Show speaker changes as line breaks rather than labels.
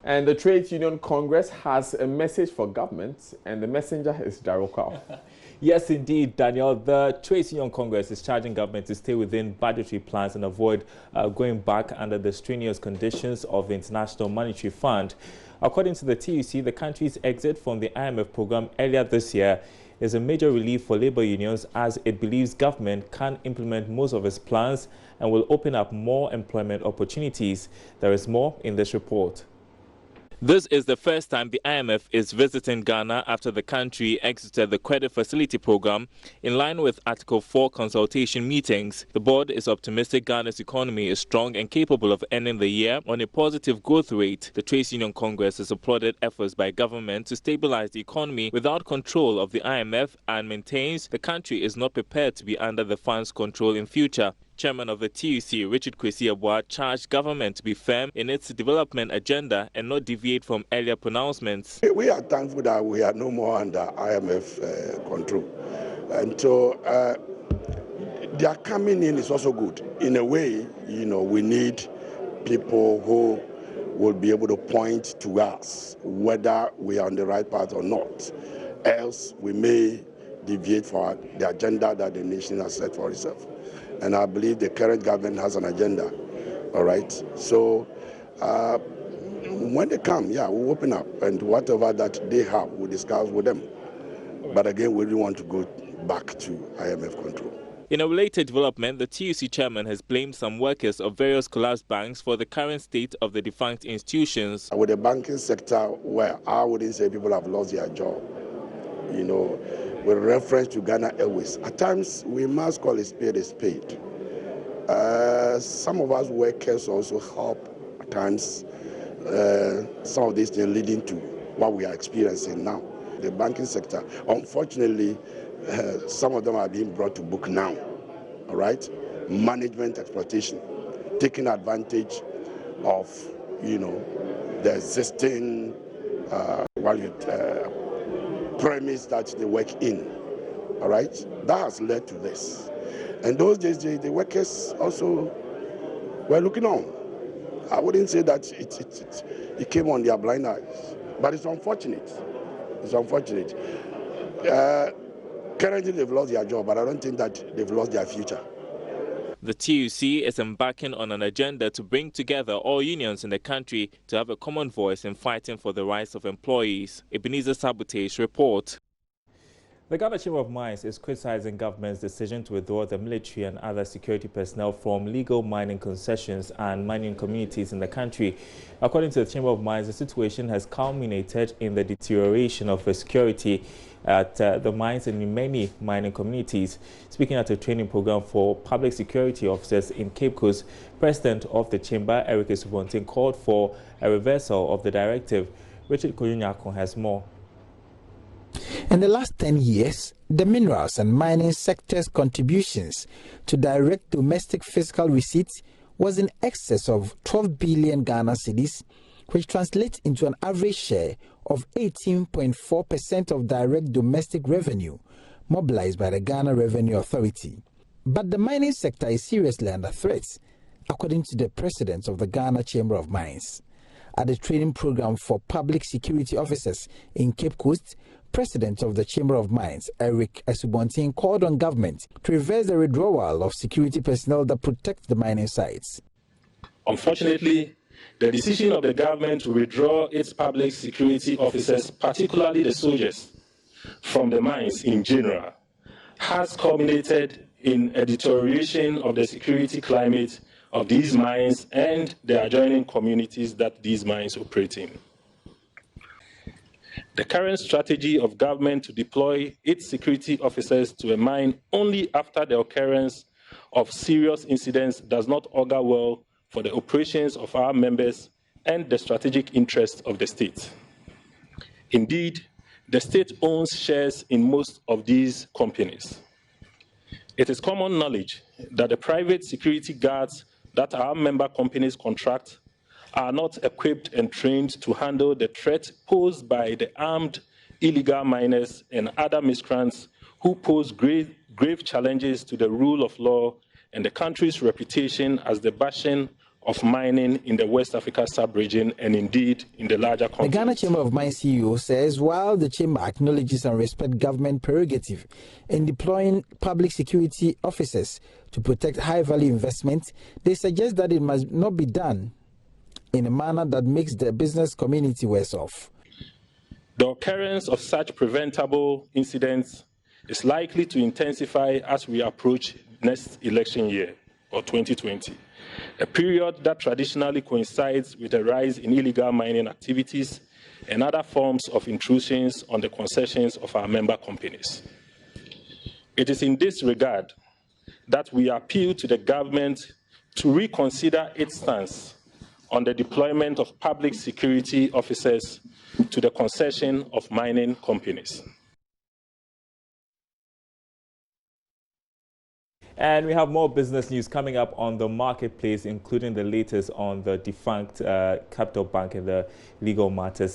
And the Trade Union Congress has a message for government, and the messenger is Darokwa.
Yes, indeed, Daniel. The Trade Union Congress is charging government to stay within budgetary plans and avoid going back under the strenuous conditions of the International Monetary Fund. According to the TUC, the country's exit from the IMF program earlier this year is a major relief for labor unions, as it believes government can implement most of its plans and will open up more employment opportunities. There is more in this report. This is the first time the IMF is visiting Ghana after the country exited the credit facility program. In line with Article 4 consultation meetings, the board is optimistic Ghana's economy is strong and capable of ending the year on a positive growth rate. The Trade Union Congress has applauded efforts by government to stabilize the economy without control of the IMF and maintains the country is not prepared to be under the fund's control in future. Chairman of the TUC, Richard Kwesi Abua, charged government to be firm in its development agenda and not deviate from earlier pronouncements.
We are thankful that we are no more under IMF control. And so their coming in is also good. In a way, we need people who will be able to point to us whether we are on the right path or not. Else, we may deviate from the agenda that the nation has set for itself. And I believe the current government has an agenda, all right? So when they come, we'll open up, and whatever that they have, we'll discuss with them. But again, we don't want to go back to IMF control.
In a related development, the TUC chairman has blamed some workers of various collapsed banks for the current state of the defunct institutions.
With the banking sector, where I wouldn't say people have lost their job, with reference to Ghana Airways, at times we must call a spade a spade. Some of us workers also help at times some of these things leading to what we are experiencing now. The banking sector, unfortunately, some of them are being brought to book now, all right? Management exploitation, taking advantage of, the existing premise that they work in, all right? That has led to this. And those days, the workers also were looking on. I wouldn't say that it came on their blind eyes, but it's unfortunate. It's unfortunate. Currently, they've lost their job, but I don't think that they've lost their future.
The TUC is embarking on an agenda to bring together all unions in the country to have a common voice in fighting for the rights of employees. Ebenezer Sabotage report. The Ghana Chamber of Mines is criticizing government's decision to withdraw the military and other security personnel from legal mining concessions and mining communities in the country. According to the Chamber of Mines, the situation has culminated in the deterioration of security at the mines and in many mining communities. Speaking at a training program for public security officers in Cape Coast, President of the Chamber, Eric Esubontin, called for a reversal of the directive. Richard Koyunyako has more.
In the last 10 years, the minerals and mining sector's contributions to direct domestic fiscal receipts was in excess of 12 billion Ghana cedis, which translates into an average share of 18.4% of direct domestic revenue mobilized by the Ghana Revenue Authority. But the mining sector is seriously under threat, according to the president of the Ghana Chamber of Mines. At the training program for public security officers in Cape Coast, President of the Chamber of Mines, Eric Esubontin, called on government to reverse the withdrawal of security personnel that protect the mining sites.
Unfortunately, the decision of the government to withdraw its public security officers, particularly the soldiers, from the mines in general, has culminated in a deterioration of the security climate of these mines and the adjoining communities that these mines operate in. The current strategy of government to deploy its security officers to a mine only after the occurrence of serious incidents does not augur well for the operations of our members and the strategic interests of the state. Indeed, the state owns shares in most of these companies. It is common knowledge that the private security guards that our member companies contract are not equipped and trained to handle the threat posed by the armed illegal miners and other miscreants who pose grave challenges to the rule of law and the country's reputation as the bastion of mining in the West Africa sub-region and indeed in the larger continent.
The Ghana Chamber of Mines CEO says while the chamber acknowledges and respects government prerogative in deploying public security officers to protect high-value investments, they suggest that it must not be done in a manner that makes the business community worse off.
The occurrence of such preventable incidents is likely to intensify as we approach next election year, or 2020, a period that traditionally coincides with a rise in illegal mining activities and other forms of intrusions on the concessions of our member companies. It is in this regard that we appeal to the government to reconsider its stance on the deployment of public security officers to the concession of mining companies.
And we have more business news coming up on the marketplace, including the latest on the defunct Capital Bank and the legal matters.